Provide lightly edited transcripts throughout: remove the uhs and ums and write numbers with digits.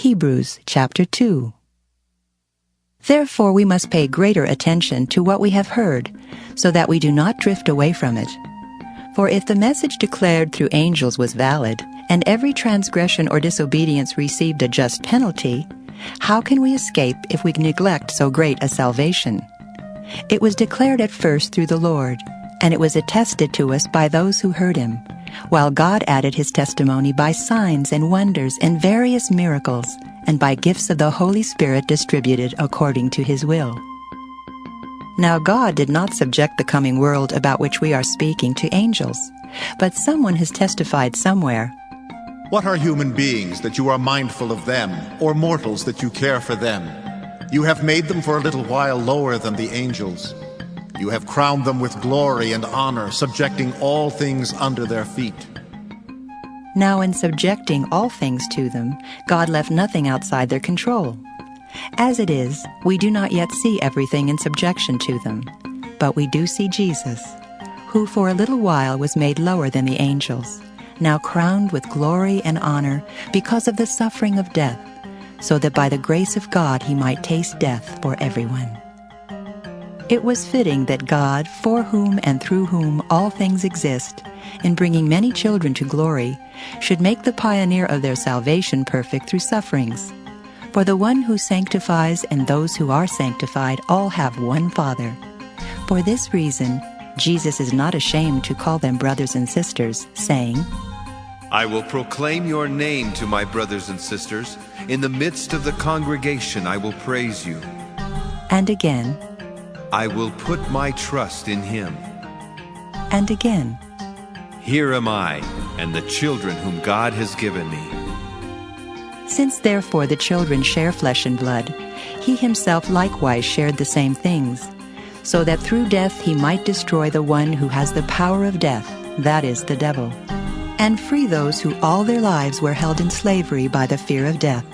Hebrews chapter 2. Therefore we must pay greater attention to what we have heard, so that we do not drift away from it. For if the message declared through angels was valid, and every transgression or disobedience received a just penalty, how can we escape if we neglect so great a salvation? It was declared at first through the Lord, and it was attested to us by those who heard him, while God added his testimony by signs and wonders and various miracles, and by gifts of the Holy Spirit distributed according to his will. Now God did not subject the coming world about which we are speaking to angels, but someone has testified somewhere, "What are human beings that you are mindful of them, or mortals that you care for them? You have made them for a little while lower than the angels. You have crowned them with glory and honor, subjecting all things under their feet." Now in subjecting all things to them, God left nothing outside their control. As it is, we do not yet see everything in subjection to them, but we do see Jesus, who for a little while was made lower than the angels, now crowned with glory and honor because of the suffering of death, so that by the grace of God he might taste death for everyone. It was fitting that God, for whom and through whom all things exist, in bringing many children to glory, should make the pioneer of their salvation perfect through sufferings. For the one who sanctifies and those who are sanctified all have one Father. For this reason, Jesus is not ashamed to call them brothers and sisters, saying, "I will proclaim your name to my brothers and sisters. In the midst of the congregation I will praise you." And again, "I will put my trust in him." and again, "Here am I, and the children whom God has given me." Since therefore the children share flesh and blood, he himself likewise shared the same things, so that through death he might destroy the one who has the power of death, that is, the devil, and free those who all their lives were held in slavery by the fear of death.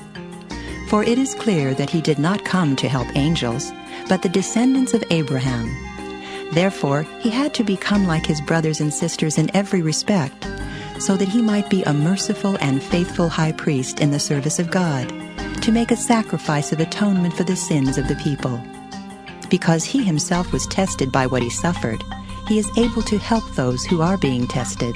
For it is clear that he did not come to help angels, but the descendants of Abraham. Therefore he had to become like his brothers and sisters in every respect, so that he might be a merciful and faithful high priest in the service of God, to make a sacrifice of atonement for the sins of the people. Because he himself was tested by what he suffered, he is able to help those who are being tested.